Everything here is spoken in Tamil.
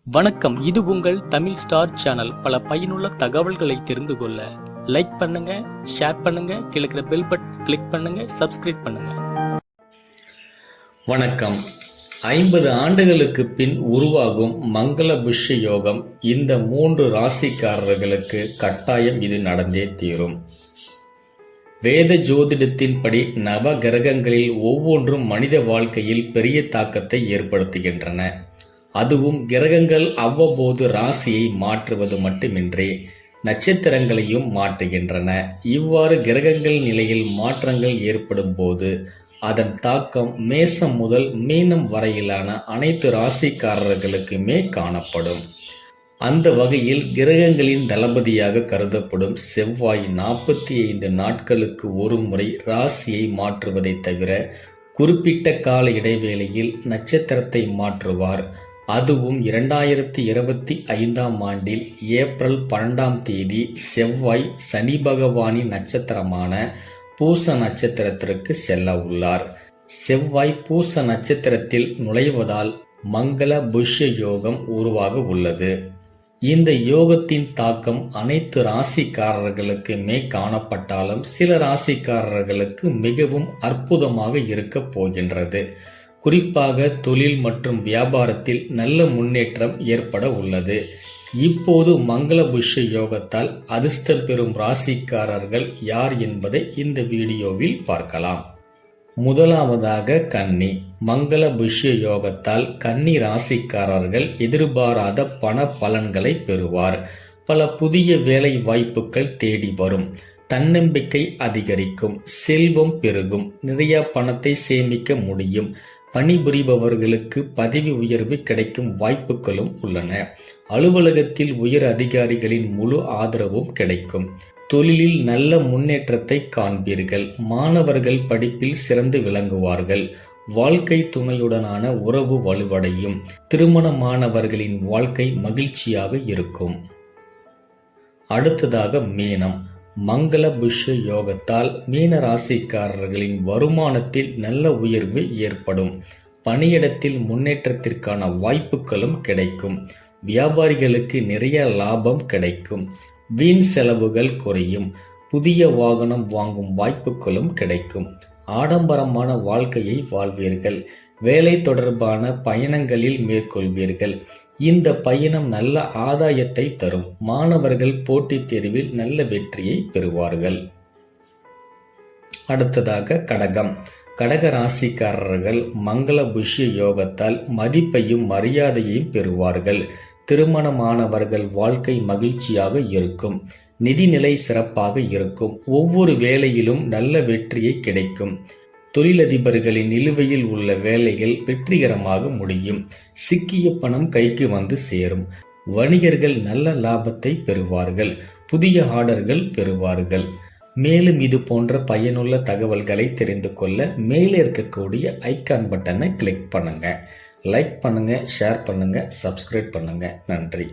வணக்கம். இது உங்கள் தமிழ் ஸ்டார் சேனல். பல பயனுள்ள தகவல்களை தெரிந்து கொள்ள லைக் பண்ணுங்க, ஷேர் பண்ணுங்க, கீழே பெல் பட்டன் கிளிக் பண்ணுங்க, சப்ஸ்கிரைப் பண்ணுங்க. வணக்கம். 50 ஆண்டுகளுக்கு பின் உருவாகும் மங்கள புஷ்ய யோகம் இந்த 3 ராசிக்காரர்களுக்கு கட்டாயம் இது நடந்தே தீரும். வேத ஜோதிடத்தின்படி நவ கிரகங்களில் ஒவ்வொன்றும் மனித வாழ்க்கையில் பெரிய தாக்கத்தை ஏற்படுத்துகின்றன. அதுவும் கிரகங்கள் அவ்வப்போது ராசியை மாற்றுவது மட்டுமின்றி நட்சத்திரங்களையும் மாற்றுகின்றன. இவ்வாறு கிரகங்கள் நிலையில் மாற்றங்கள் ஏற்படும் போது அதன் தாக்கம் மேசம் முதல் மீனம் வரையிலான அனைத்து ராசிக்காரர்களுக்குமே காணப்படும். அந்த வகையில் கிரகங்களின் தளபதியாக கருதப்படும் செவ்வாய் 45 நாட்களுக்கு ஒரு முறை ராசியை மாற்றுவதை தவிர குறிப்பிட்ட கால இடைவேளையில் நட்சத்திரத்தை மாற்றுவார். அதுவும் 2025ஆம் ஆண்டில் ஏப்ரல் 12ஆம் தேதி செவ்வாய் சனி பகவானின் நட்சத்திரமான பூச நட்சத்திரத்திற்கு செல்ல உள்ளார். செவ்வாய் பூச நட்சத்திரத்தில் நுழைவதால் மங்கள புஷ்ய யோகம் உருவாக உள்ளது. இந்த யோகத்தின் தாக்கம் அனைத்து ராசிக்காரர்களுக்குமே காணப்பட்டாலும் சில ராசிக்காரர்களுக்கு மிகவும் அற்புதமாக இருக்க போகின்றது. குறிப்பாக தொழில் மற்றும் வியாபாரத்தில் நல்ல முன்னேற்றம் ஏற்பட உள்ளது. இப்போது மங்கள புஷ்ய யோகத்தால் அதிர்ஷ்டம் பெறும் ராசிக்காரர்கள் யார் என்பதை இந்த வீடியோவில் பார்க்கலாம். முதலாவதாக கன்னி. மங்கள புஷ்ய யோகத்தால் கன்னி ராசிக்காரர்கள் எதிர்பாராத பண பலன்களை பெறுவார். பல புதிய வேலை வாய்ப்புகள் தேடி வரும். தன்னம்பிக்கை அதிகரிக்கும். செல்வம் பெருகும். நிறைய பணத்தை சேமிக்க முடியும். பணிபுரிபவர்களுக்கு பதவி உயர்வு கிடைக்கும் வாய்ப்புகளும் உள்ளன. அலுவலகத்தில் உயர் அதிகாரிகளின் முழு ஆதரவும் கிடைக்கும். தொழிலில் நல்ல முன்னேற்றத்தை காண்பீர்கள். மாணவர்கள் படிப்பில் சிறந்து விளங்குவார்கள். வாழ்க்கை துணையுடனான உறவு வலுவடையும். திருமணமானவர்களின் வாழ்க்கை மகிழ்ச்சியாக இருக்கும். அடுத்ததாக மீனம். மங்கள புஷ்ய யோகத்தால் மீன ராசிக்காரர்களின் வருமானத்தில் நல்ல உயர்வு ஏற்படும். பணியிடத்தில் முன்னேற்றத்திற்கான வாய்ப்புகளும் கிடைக்கும். வியாபாரிகளுக்கு நிறைய லாபம் கிடைக்கும். வீண் செலவுகள் குறையும். புதிய வாகனம் வாங்கும் வாய்ப்புகளும் கிடைக்கும். ஆடம்பரமான வாழ்க்கையை வாழ்வீர்கள். வேலை தொடர்பான பயணங்களில் மேற்கொள்வீர்கள். இந்த பயணம் நல்ல ஆதாயத்தை தரும். மாணவர்கள் போட்டித் தேர்வில் நல்ல வெற்றியை பெறுவார்கள். அடுத்ததாக கடகம். கடக ராசிக்காரர்கள் மங்கள புஷ்ய யோகத்தால் மதிப்பையும் மரியாதையையும் பெறுவார்கள். திருமணமானவர்கள் வாழ்க்கை மகிழ்ச்சியாக இருக்கும். நிதிநிலை சிறப்பாக இருக்கும். ஒவ்வொரு வேலையிலும் நல்ல வெற்றியை கிடைக்கும். தொழிலதிபர்களின் நிலுவையில் உள்ள வேலைகள் வெற்றிகரமாக முடியும். சிக்கிய பணம் கைக்கு வந்து சேரும். வணிகர்கள் நல்ல லாபத்தை பெறுவார்கள். புதிய ஆர்டர்கள் பெறுவார்கள். மேலும் இது போன்ற பயனுள்ள தகவல்களை தெரிந்து கொள்ள மேலே இருக்கக்கூடிய ஐகான் பட்டனை கிளிக் பண்ணுங்க. லைக் பண்ணுங்க, ஷேர் பண்ணுங்க, சப்ஸ்கிரைப் பண்ணுங்க. நன்றி.